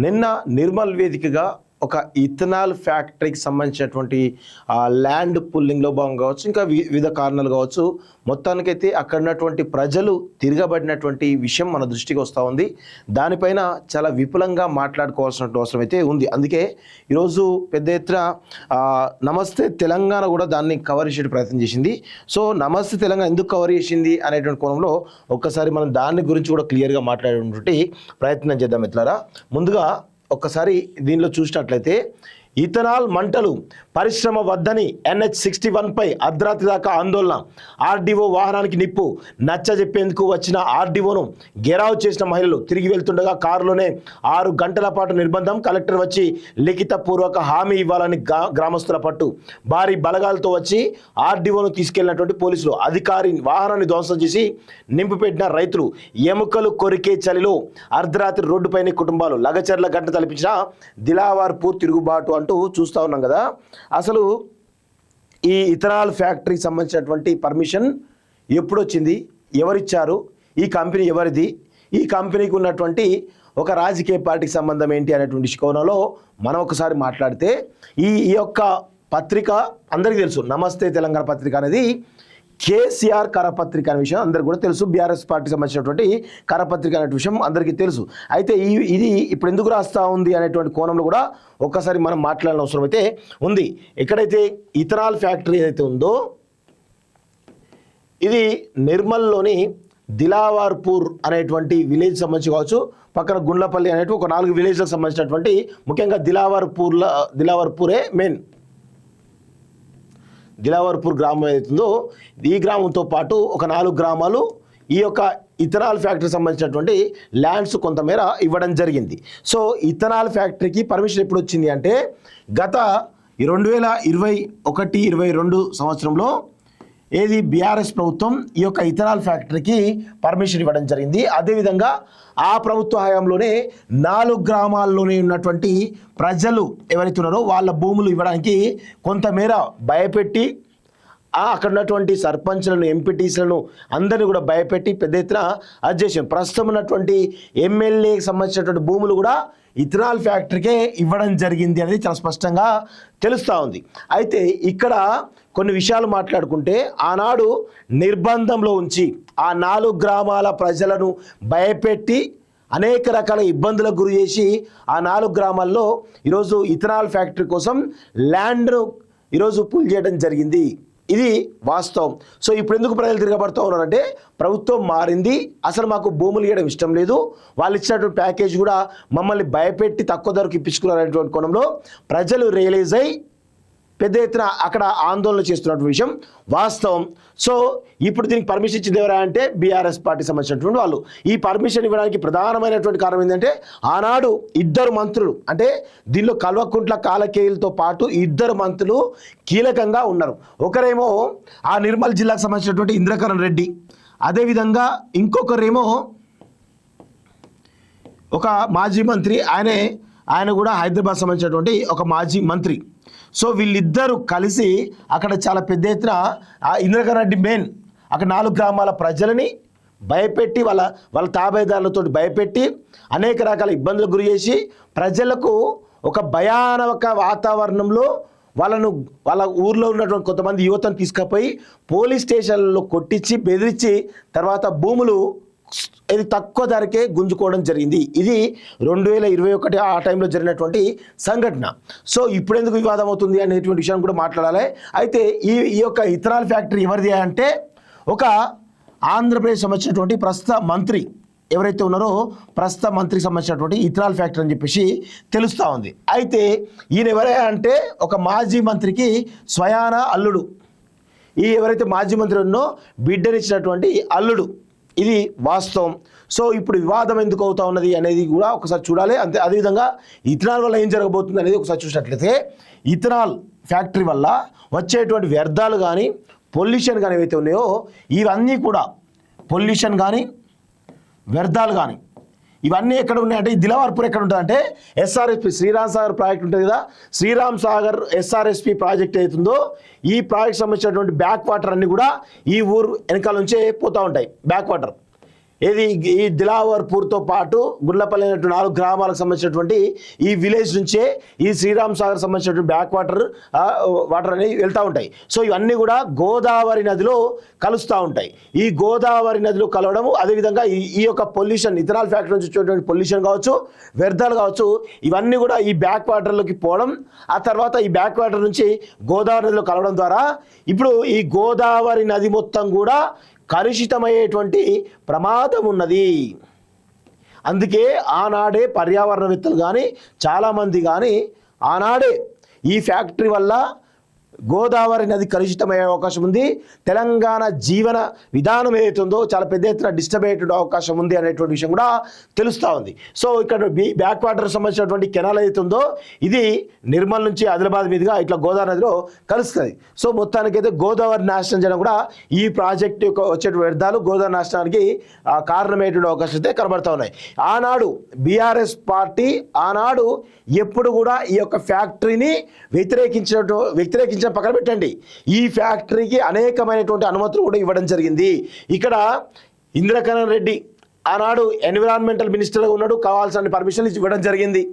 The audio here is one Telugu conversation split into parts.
నిన్న నిర్మల్ వేదికగా ఒక ఇథనాల్ ఫ్యాక్టరీకి సంబంధించినటువంటి ల్యాండ్ పుల్లింగ్లో భాగం కావచ్చు, ఇంకా వివిధ కారణాలు కావచ్చు, మొత్తానికైతే అక్కడ ఉన్నటువంటి ప్రజలు తిరగబడినటువంటి విషయం మన దృష్టికి వస్తూ ఉంది. దానిపైన చాలా విపులంగా మాట్లాడుకోవాల్సిన అవసరం అయితే ఉంది. అందుకే ఈరోజు పెద్ద ఎత్తున నమస్తే తెలంగాణ కూడా దాన్ని కవర్ చేసే ప్రయత్నం చేసింది. సో నమస్తే తెలంగాణ ఎందుకు కవర్ చేసింది అనేటువంటి కోణంలో ఒక్కసారి మనం దాని గురించి కూడా క్లియర్గా మాట్లాడేటువంటి ప్రయత్నం చేద్దాం. మిత్రులారా, ముందుగా ఒక్కసారి దీనిలో చూసినట్లయితే ఇథనాల్ మంటలు పరిశ్రమ వద్దని NH61 పై అర్ధరాత్రి దాకా ఆందోళన. ఆర్డీఓ వాహనానికి నిప్పు. నచ్చ చెప్పేందుకు వచ్చిన ఆర్డీఓను గెరావ్ చేసిన మహిళలు తిరిగి వెళ్తుండగా కారులోనే 6 గంటల పాటు నిర్బంధం. కలెక్టర్ వచ్చి లిఖిత పూర్వక హామీ ఇవ్వాలని గ్రామస్తుల పట్టు. భారీ బలగాలతో వచ్చి ఆర్డీఓను తీసుకెళ్లినటువంటి పోలీసులు. అధికారి వాహనాన్ని ధ్వంసం చేసి నింపిపెట్టిన రైతులు. ఎముకలు కొరికే చలిలో అర్ధరాత్రి రోడ్డుపైన కుటుంబాలు. లగచర్ల గంట తలపించిన దిలావర్పూర్ తిరుగుబాటు అంటూ చూస్తూ ఉన్నాం కదా. అసలు ఈ ఇథనాల్ ఫ్యాక్టరీకి సంబంధించినటువంటి పర్మిషన్ ఎప్పుడు వచ్చింది, ఎవరిచ్చారు, ఈ కంపెనీ ఎవరిది, ఈ కంపెనీకి ఉన్నటువంటి ఒక రాజకీయ పార్టీకి సంబంధం ఏంటి అనేటువంటి కోణంలో మనం ఒకసారి మాట్లాడితే ఈ యొక్క పత్రిక అందరికీ తెలుసు. నమస్తే తెలంగాణ పత్రిక అనేది కేసీఆర్ కరపత్రిక అనే విషయం అందరికీ కూడా తెలుసు. బీఆర్ఎస్ పార్టీకి సంబంధించినటువంటి కరపత్రిక అనే విషయం అందరికీ తెలుసు. అయితే ఇది ఇప్పుడు ఎందుకు రాస్తా ఉంది అనేటువంటి కోణంలో కూడా ఒక్కసారి మనం మాట్లాడాల్సిన అవసరం అయితే ఉంది. ఎక్కడైతే ఇథనాల్ ఫ్యాక్టరీ ఏదైతే ఉందో ఇది నిర్మల్లోని దిలావర్పూర్ అనేటువంటి విలేజ్ సంబంధించి కావచ్చు, పక్కన గుండ్లపల్లి అనేటువంటి ఒక 4 విలేజ్లకు సంబంధించినటువంటి ముఖ్యంగా దిలావర్పూరే మెయిన్. దిలావర్పూర్ గ్రామం ఏదైతుందో ఈ గ్రామంతో పాటు ఒక 4 గ్రామాలు ఈ యొక్క ఇథనాల్ ఫ్యాక్టరీకి సంబంధించినటువంటి ల్యాండ్స్ కొంతమేర ఇవ్వడం జరిగింది. సో ఇథనాల్ ఫ్యాక్టరీకి పర్మిషన్ ఎప్పుడు వచ్చింది అంటే గత 2021-22 సంవత్సరంలో ఏది బీఆర్ఎస్ ప్రభుత్వం ఈ యొక్క ఇథనాల్ ఫ్యాక్టరీకి పర్మిషన్ ఇవ్వడం జరిగింది. అదేవిధంగా ఆ ప్రభుత్వ హయాంలోనే 4 గ్రామాల్లోనే ఉన్నటువంటి ప్రజలు ఎవరైతే ఉన్నారో వాళ్ళ భూములు ఇవ్వడానికి కొంతమేర భయపెట్టి అక్కడ ఉన్నటువంటి సర్పంచ్లను, ఎంపీటీసీలను అందరినీ కూడా భయపెట్టి పెద్ద ఎత్తున అది చేసాం. ప్రస్తుతం ఉన్నటువంటి ఎమ్మెల్యేకి సంబంధించినటువంటి భూములు కూడా ఇథనాల్ ఫ్యాక్టరీకే ఇవ్వడం జరిగింది అనేది చాలా స్పష్టంగా తెలుస్తూ ఉంది. అయితే ఇక్కడ కొన్ని విషయాలు మాట్లాడుకుంటే ఆనాడు నిర్బంధంలో ఉంచి ఆ 4 గ్రామాల ప్రజలను భయపెట్టి అనేక రకాల ఇబ్బందులకు గురి చేసి ఆ 4 గ్రామాల్లో ఈరోజు ఇథనాల్ ఫ్యాక్టరీ కోసం ల్యాండ్ను ఈరోజు పుల్ చేయడం జరిగింది. ఇది వాస్తవం. సో ఇప్పుడు ఎందుకు ప్రజలు తిరగబడుతూ ఉన్నారంటే ప్రభుత్వం మారింది, అసలు మాకు భూములు ఇవ్వడం ఇష్టం లేదు, వాళ్ళు ఇచ్చినటువంటి ప్యాకేజ్ కూడా మమ్మల్ని భయపెట్టి తక్కువ ధరకు ఇప్పించుకున్నారనేటువంటి కోణంలో ప్రజలు రియలైజ్ అయ్యి పెద్ద ఎత్తున అక్కడ ఆందోళన చేస్తున్నటువంటి విషయం వాస్తవం. సో ఇప్పుడు దీనికి పర్మిషన్ ఇచ్చింది ఎవరా అంటే బీఆర్ఎస్ పార్టీకి సంబంధించినటువంటి వాళ్ళు. ఈ పర్మిషన్ ఇవ్వడానికి ప్రధానమైనటువంటి కారణం ఏంటంటే ఆనాడు 2 మంత్రులు, అంటే దీనిలో కల్వకుంట్ల కాలకేయులతో పాటు 2 మంత్రులు కీలకంగా ఉన్నారు. ఒకరేమో ఆ నిర్మల్ జిల్లాకు సంబంధించినటువంటి ఇంద్రకరణ్ రెడ్డి, అదేవిధంగా ఇంకొకరేమో ఒక మాజీ మంత్రి, ఆయన కూడా హైదరాబాద్ సంబంధించినటువంటి ఒక మాజీ మంత్రి. సో వీళ్ళిద్దరూ కలిసి అక్కడ చాలా పెద్ద ఎత్తున ఇంద్రకరణ్ రెడ్డి మెయిన్ అక్కడ 4 గ్రామాల ప్రజలని భయపెట్టి వాళ్ళ తాబేదారులతో భయపెట్టి అనేక రకాల ఇబ్బందులకు గురి చేసి ప్రజలకు ఒక భయానక వాతావరణంలో వాళ్ళ ఊర్లో ఉన్నటువంటి కొంతమంది యువతను తీసుకుపోయి పోలీస్ స్టేషన్లలో కొట్టించి బెదిరించి తర్వాత భూములు ఇది తక్కువ ధరకే గుంజుకోవడం జరిగింది. ఇది 2021 ఆ టైంలో జరిగినటువంటి సంఘటన. సో ఇప్పుడు ఎందుకు వివాదం అవుతుంది అనేటువంటి విషయం కూడా మాట్లాడాలి. అయితే ఈ యొక్క ఇథనాల్ ఫ్యాక్టరీ ఎవరిది అంటే ఒక ఆంధ్రప్రదేశ్ సంబంధించినటువంటి ప్రస్తుత మంత్రి ఎవరైతే ఉన్నారో ప్రస్తుత మంత్రికి సంబంధించినటువంటి ఇథనాల్ ఫ్యాక్టరీ అని చెప్పేసి తెలుస్తూ ఉంది. అయితే ఈయన ఎవరే అంటే ఒక మాజీ మంత్రికి స్వయాన అల్లుడు. ఈ ఎవరైతే మాజీ మంత్రి ఉన్నో బిడ్డనిచ్చినటువంటి అల్లుడు. ఇది వాస్తవం. సో ఇప్పుడు వివాదం ఎందుకు అవుతా ఉన్నది అనేది కూడా ఒకసారి చూడాలి. అదేవిధంగా ఇథనాల్ వల్ల ఏం జరగబోతుంది అనేది ఒకసారి చూసినట్లయితే ఇథనాల్ ఫ్యాక్టరీ వల్ల వచ్చేటువంటి వ్యర్థాలు కానీ పొల్యూషన్ కానీ ఏవైతే ఉన్నాయో ఇవన్నీ కూడా పొల్యూషన్ కానీ వ్యర్థాలు కానీ ఇవన్నీ ఎక్కడ ఉన్నాయంటే ఈ దిలావర్పూర్ ఎక్కడ ఉంటుందంటే ఎస్ఆర్ఎస్పి శ్రీరామ్ సాగర్ ప్రాజెక్ట్ ఉంటుంది కదా, శ్రీరామ్ సాగర్ ఎస్ఆర్ఎస్పి ప్రాజెక్ట్ అవుతుందో ఈ ప్రాజెక్ట్ సంబంధించినటువంటి బ్యాక్ వాటర్ అన్నీ కూడా ఈ ఊరు వెనకాల నుంచే పోతూ ఉంటాయి. బ్యాక్ వాటర్ ఏది ఈ దిలావర్పూర్తో పాటు గుండ్లపల్లి అనేటువంటి 4 గ్రామాలకు సంబంధించినటువంటి ఈ విలేజ్ నుంచే ఈ శ్రీరామ్ సాగర్ సంబంధించినటువంటి బ్యాక్ వాటర్ అనేవి వెళ్తూ ఉంటాయి. సో ఇవన్నీ కూడా గోదావరి నదిలో కలుస్తూ ఉంటాయి. ఈ గోదావరి నదిలో కలవడము, అదేవిధంగా ఈ యొక్క పొల్యూషన్, ఇథనాల్ ఫ్యాక్టరీ నుంచి వచ్చేటువంటి పొల్యూషన్ కావచ్చు, వ్యర్థాలు కావచ్చు, ఇవన్నీ కూడా ఈ బ్యాక్ వాటర్లోకి పోవడం, ఆ తర్వాత ఈ బ్యాక్ వాటర్ నుంచి గోదావరి నదిలో కలవడం ద్వారా ఇప్పుడు ఈ గోదావరి నది మొత్తం కూడా కలుషితమయ్యేటువంటి ప్రమాదం ఉన్నది. అందుకే ఆనాడే పర్యావరణవేత్తలు కానీ చాలామంది కానీ ఆనాడే ఈ ఫ్యాక్టరీ వల్ల గోదావరి నది కలుషితమయ్యే అవకాశం ఉంది, తెలంగాణ జీవన విధానం ఏదైతుందో చాలా పెద్ద ఎత్తున డిస్టర్బ్ అయ్యేటువంటి అవకాశం ఉంది అనేటువంటి విషయం కూడా తెలుస్తూ ఉంది. సో ఇక్కడ బ్యాక్ వాటర్ సంబంధించినటువంటి కెనాల్ ఏదైతుందో ఇది నిర్మల్ నుంచి ఆదిలాబాద్ మీదుగా ఇట్లా గోదావరి నదిలో కలుస్తుంది. సో మొత్తానికైతే గోదావరి నాశనం చేయడం కూడా ఈ ప్రాజెక్ట్ యొక్క వచ్చేటువంటి వ్యర్థాలు గోదావరి నాశనానికి కారణమయ్యేటువంటి అవకాశం అయితే కనబడుతూ ఉన్నాయి. ఆనాడు బీఆర్ఎస్ పార్టీ ఆనాడు ఎప్పుడు కూడా ఈ యొక్క ఫ్యాక్టరీని వ్యతిరేకించిన పక్కన పెట్టండి, ఈ ఫ్యాక్టరీకి అనేకమైనటువంటి అనుమతులు కూడా ఇవ్వడం జరిగింది. ఇక్కడ ఇంద్రకరణ్ రెడ్డి ఆనాడు ఎన్విరాన్మెంటల్ మినిస్టర్గా ఉన్నాడు, కావాల్సిన పర్మిషన్లు ఇవ్వడం జరిగింది.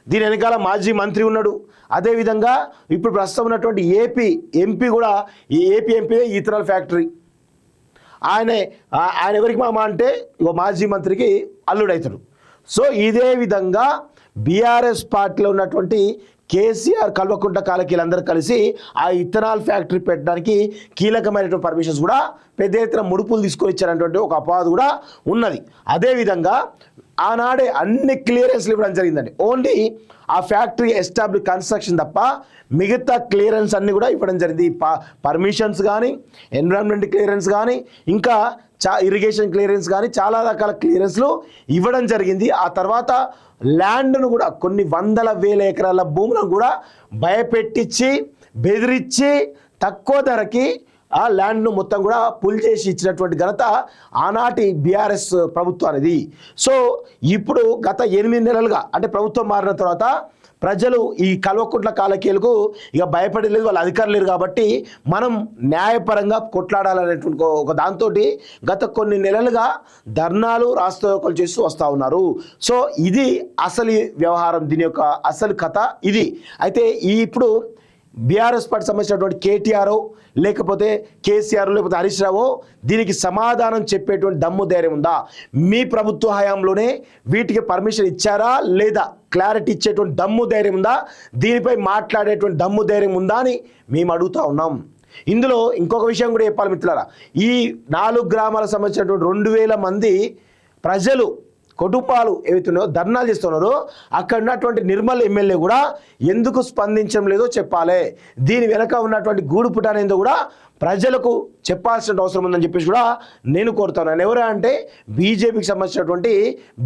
దీని వెనకాల మాజీ మంత్రి ఉన్నాడు. అదేవిధంగా ఇప్పుడు ప్రస్తుతం ఉన్నటువంటి ఏపీ ఎంపీ కూడా, ఈ ఏపీ ఎంపీ ఇథనాల్ ఫ్యాక్టరీ ఆయన ఎవరికి మామ అంటే మాజీ మంత్రికి అల్లుడవుతాడు. సో ఇదే విధంగా బీఆర్ఎస్ పార్టీలో ఉన్నటువంటి కేసీఆర్, కల్వకుంట్ల కాలకీలందరూ కలిసి ఆ ఇథనాల్ ఫ్యాక్టరీ పెట్టడానికి కీలకమైనటువంటి పర్మిషన్స్ కూడా పెద్ద ఎత్తున ముడుపులు తీసుకొని ఇచ్చారనేటువంటి ఒక అపవాదు కూడా ఉన్నది. అదేవిధంగా ఆనాడే అన్ని క్లియరెన్స్లు ఇవ్వడం జరిగిందండి. ఓన్లీ ఆ ఫ్యాక్టరీ ఎస్టాబ్లిష్ కన్స్ట్రక్షన్ తప్ప మిగతా క్లియరెన్స్ అన్నీ కూడా ఇవ్వడం జరిగింది. పర్మిషన్స్ కానీ, ఎన్విరాన్మెంట్ క్లియరెన్స్ కానీ, ఇంకా ఇరిగేషన్ క్లియరెన్స్ కానీ చాలా రకాల క్లియరెన్స్లు ఇవ్వడం జరిగింది. ఆ తర్వాత ల్యాండ్ను కూడా కొన్ని వందల వేల ఎకరాల భూములను కూడా భయపెట్టించి బెదిరించి తక్కువ ధరకి ఆ ల్యాండ్ను మొత్తం కూడా పుల్ చేసి ఇచ్చినటువంటి ఘనత ఆనాటి బీఆర్ఎస్ ప్రభుత్వానిది. సో ఇప్పుడు గత 8 నెలలుగా అంటే ప్రభుత్వం మారిన తర్వాత ప్రజలు ఈ కల్వకుంట్ల కాలకీలకు ఇక భయపడలేదు, వాళ్ళు అధికారులు లేరు కాబట్టి మనం న్యాయపరంగా కొట్లాడాలనేటువంటి ఒక దాంతో గత కొన్ని నెలలుగా ధర్నాలు, రాస్తారోకోలు చేస్తూ వస్తూ ఉన్నారు. సో ఇది అసలు వ్యవహారం, దీని యొక్క అసలు కథ ఇది. అయితే ఇప్పుడు బీఆర్ఎస్ పార్టీ సంబంధించినటువంటి కేటీఆర్ లేకపోతే కేసీఆర్ లేకపోతే హరీష్ రావు దీనికి సమాధానం చెప్పేటువంటి దమ్ము ధైర్యం ఉందా? మీ ప్రభుత్వ హయాంలోనే వీటికి పర్మిషన్ ఇచ్చారా లేదా? క్లారిటీ ఇచ్చేటువంటి దమ్ము ధైర్యం ఉందా? దీనిపై మాట్లాడేటువంటి దమ్ము ధైర్యం ఉందా అని మేము అడుగుతూ ఉన్నాం. ఇందులో ఇంకొక విషయం కూడా చెప్పాలి మిత్రులారా, ఈ 4 గ్రామాలకు సంబంధించినటువంటి 2000 మంది ప్రజలు కుటుంబాలు ఏవైతున్నాయో ధర్నాలు చేస్తున్నారో అక్కడ ఉన్నటువంటి నిర్మల్ ఎమ్మెల్యే కూడా ఎందుకు స్పందించడం లేదో చెప్పాలి. దీని వెనక ఉన్నటువంటి గూడు పుటానేందో కూడా ప్రజలకు చెప్పాల్సిన అవసరం ఉందని చెప్పేసి కూడా నేను కోరుతున్నాను. ఎవరు అంటే బీజేపీకి సంబంధించినటువంటి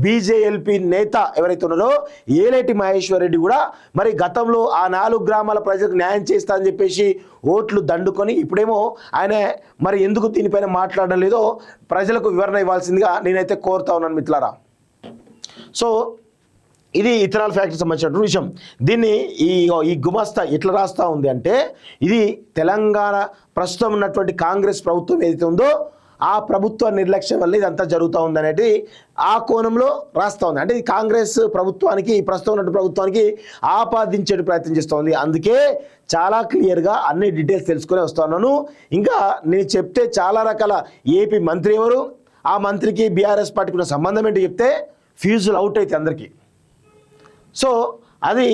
బీజేఎల్పీ నేత ఎవరైతే ఉన్నారో ఏలేటి మహేశ్వర్ రెడ్డి కూడా మరి గతంలో ఆ 4 గ్రామాల ప్రజలకు న్యాయం చేస్తా అని చెప్పేసి ఓట్లు దండుకొని ఇప్పుడేమో ఆయన మరి ఎందుకు దీనిపైన మాట్లాడడం లేదో ప్రజలకు వివరణ ఇవ్వాల్సిందిగా నేనైతే కోరుతా ఉన్నాను మిత్రులారా. సో ఇది ఇథనాల్ ఫ్యాక్టరీ సంబంధించిన విషయం. దీన్ని ఈ గుమస్తా ఎట్లా రాస్తూ ఉంది అంటే ఇది తెలంగాణ ప్రస్తుతం ఉన్నటువంటి కాంగ్రెస్ ప్రభుత్వం ఏదైతే ఉందో ఆ ప్రభుత్వ నిర్లక్ష్యం వల్ల ఇదంతా జరుగుతూ ఉంది అనేది ఆ కోణంలో రాస్తూ ఉంది. అంటే ఈ కాంగ్రెస్ ప్రభుత్వానికి, ప్రస్తుతం ఉన్నటువంటి ప్రభుత్వానికి ఆపాదించే ప్రయత్నం చేస్తూ ఉంది. అందుకే చాలా క్లియర్గా అన్ని డీటెయిల్స్ తెలుసుకుని వస్తున్నాను. ఇంకా నేను చెప్తే చాలా రకాల ఏపీ మంత్రి ఎవరు, ఆ మంత్రికి బీఆర్ఎస్ పార్టీకి ఉన్న సంబంధం ఏంటో చెప్తే ఫ్యూజులు అవుట్ అయితే అందరికీ. సో అది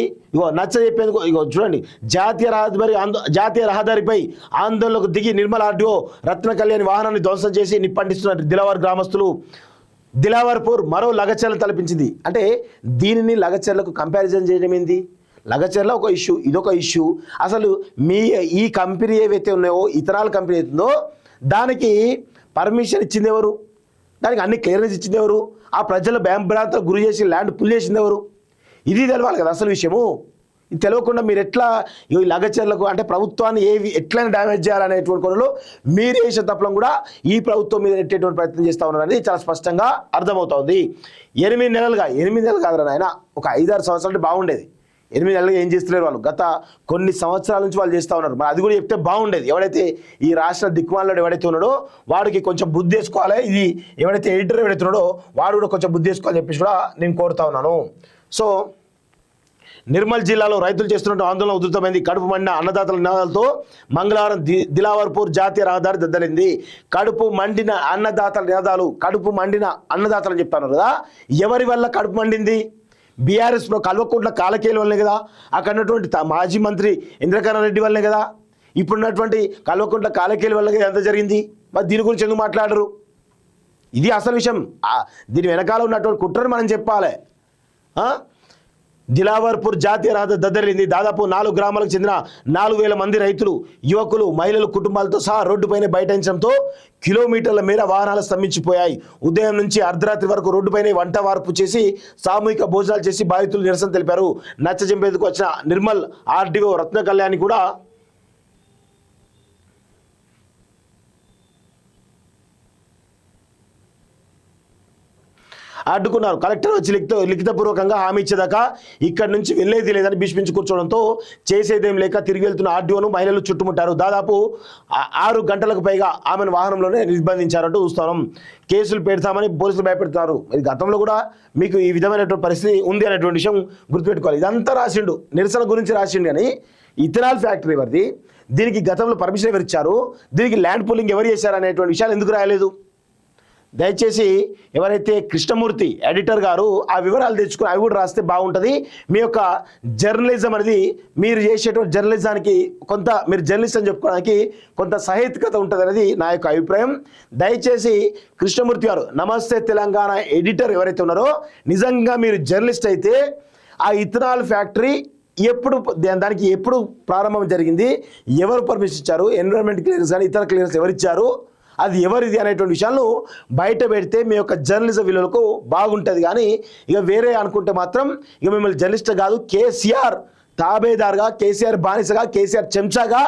నచ్చ చెప్పేందుకు చూడండి, జాతీయ రహదారిపై ఆందోళనకు దిగి నిర్మల్ ఆర్డీఓ రత్న కళ్యాణి వాహనాన్ని ధ్వంసం చేసి నిప్పంటిస్తున్న దిలావర్ గ్రామస్తులు. దిలావర్పూర్ మరో లగచర్ల తలపించింది. అంటే దీనిని లగచర్లకు కంపారిజన్ చేయడం ఏంది? లగచర్ల ఒక ఇష్యూ, ఇదొక ఇష్యూ. అసలు ఈ కంపెనీ ఏవైతే ఉన్నాయో ఇథనాల్ కంపెనీ అవుతుందో దానికి పర్మిషన్ ఇచ్చింది ఎవరు? దానికి అన్ని క్లియరెన్స్ ఇచ్చింది ఎవరు? ఆ ప్రజల భయాంభ్రాంతకు గురి చేసి ల్యాండ్ పుల్ చేసింది ఎవరు? ఇది తెలవాలి కదా అసలు విషయము. ఇది తెలియకుండా మీరు ఎట్లా ఈ లగచర్లకు అంటే ప్రభుత్వాన్ని ఎట్లయినా డ్యామేజ్ చేయాలనేటువంటి కొనలో మీరు వేసే తప్పడం కూడా ఈ ప్రభుత్వం మీద నెట్టేటువంటి ప్రయత్నం చేస్తూ ఉన్నారని చాలా స్పష్టంగా అర్థమవుతుంది. 8 నెలలు కాదురా నాయన, ఒక 5-6 సంవత్సరాలు బాగుండేది. 8 నెలలుగా ఏం చేస్తున్నారు వాళ్ళు? గత కొన్ని సంవత్సరాల నుంచి వాళ్ళు చేస్తూ ఉన్నారు. మరి అది కూడా చెప్తే బాగుండేది. ఎవడైతే ఈ రాష్ట్ర దిక్కుమాలను ఎవడైతే ఉన్నాడో వాడికి కొంచెం బుద్ధి వేసుకోవాలి. ఇది ఎవడైతే ఎడిటర్ ఎవడైతే ఉన్నాడో వాడు కూడా కొంచెం బుద్ధి వేసుకోవాలని చెప్పేసి కూడా నేను కోరుతా ఉన్నాను. సో నిర్మల్ జిల్లాలో రైతులు చేస్తున్న ఆందోళన ఉధృతమైంది. కడుపు మండిన అన్నదాతల నినాదాలతో మంగళవారం దిలావర్పూర్ జాతీయ రహదారి దద్దలింది. కడుపు మండిన అన్నదాతల నినాదాలు, కడుపు మండిన అన్నదాతలు అని చెప్తాను కదా. ఎవరి వల్ల కడుపు మండింది? బీఆర్ఎస్లో కల్వకుంట్ల కాలకేయుల వల్లే కదా. అక్కడ ఉన్నటువంటి మాజీ మంత్రి ఇంద్రకరణ్ రెడ్డి వల్లే కదా. ఇప్పుడున్నటువంటి కల్వకుంట్ల కాలకేయుల వల్ల ఎంత జరిగింది? మరి దీని గురించి ఎందుకు మాట్లాడరు? ఇది అసలు విషయం. దీని వెనకాల ఉన్నటువంటి కుట్రను మనం చెప్పాలి. దిలావర్పూర్ జాతీయ రహదారి దద్దరిల్లింది. దాదాపు 4 గ్రామాలకు చెందిన 4000 మంది రైతులు, యువకులు, మహిళలు కుటుంబాలతో సహా రోడ్డుపైనే బైఠాయించడంతో కిలోమీటర్ల మేర వాహనాలు స్తంభించిపోయాయి. ఉదయం నుంచి అర్ధరాత్రి వరకు రోడ్డుపైనే వంట వార్పు చేసి సామూహిక భోజనాలు చేసి బాధితులు నిరసన తెలిపారు. నచ్చజెంపేందుకు వచ్చిన నిర్మల్ ఆర్డీఓ రత్న కళ్యాణి కూడా అడ్డుకున్నారు. కలెక్టర్ వచ్చి లిఖితపూర్వకంగా హామీ ఇచ్చేదాకా ఇక్కడి నుంచి వెళ్ళేది లేదని భీష్మించి కూర్చోవడంతో చేసేదేం లేక తిరిగి వెళ్తున్న ఆర్డీఓను మహిళలు చుట్టుముట్టారు. దాదాపు 6 గంటలకు పైగా ఆమెను వాహనంలోనే నిర్బంధించారంటూ చూస్తున్నాం. కేసులు పెడతామని పోలీసులు భయపెడతారు. ఇది గతంలో కూడా మీకు ఈ విధమైనటువంటి పరిస్థితి ఉంది అనేటువంటి విషయం గుర్తుపెట్టుకోవాలి. ఇదంతా రాసిండు, నిరసన గురించి రాసిండు. కానీ ఇథనాల్ ఫ్యాక్టరీ ఎవరిది? దీనికి గతంలో పర్మిషన్ ఎవరు ఇచ్చారు? దీనికి ల్యాండ్ పూలింగ్ ఎవరు చేశారు అనేటువంటి విషయాలు ఎందుకు రాయలేదు? దయచేసి ఎవరైతే కృష్ణమూర్తి ఎడిటర్ గారు ఆ వివరాలు తెచ్చుకుని అవి కూడా రాస్తే బాగుంటుంది. మీ యొక్క జర్నలిజం అనేది, మీరు చేసేటువంటి జర్నలిజానికి కొంత, మీరు జర్నలిస్ట్ అని చెప్పుకోవడానికి కొంత సహేతుకత ఉంటుంది అనేది నా యొక్క అభిప్రాయం. దయచేసి కృష్ణమూర్తి గారు, నమస్తే తెలంగాణ ఎడిటర్ ఎవరైతే ఉన్నారో, నిజంగా మీరు జర్నలిస్ట్ అయితే ఆ ఇథనాల్ ఫ్యాక్టరీ దానికి ఎప్పుడు ప్రారంభం జరిగింది, ఎవరు పర్మిషన్ ఇచ్చారు, ఎన్విరాన్మెంట్ క్లియరెన్స్ కానీ ఇతర క్లియరెన్స్ ఎవరు ఇచ్చారు, అది ఎవరిది అనేటువంటి విషయాలను బయట పెడితే మీ యొక్క జర్నలిజం విలువలకు బాగుంటుంది. కానీ ఇక వేరే అనుకుంటే మాత్రం ఇక మిమ్మల్ని జర్నలిస్ట్ కాదు, కేసీఆర్ తాబేదారుగా, కేసీఆర్ బానిసగా, కేసీఆర్ చెంచాగా,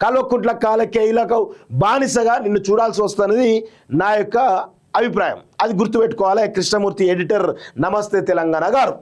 కల్వకుంట్ల కాలకేయులకు బానిసగా నిన్ను చూడాల్సి వస్తున్నది నా యొక్క అభిప్రాయం. అది గుర్తుపెట్టుకోవాలి కృష్ణమూర్తి ఎడిటర్ నమస్తే తెలంగాణ గారు.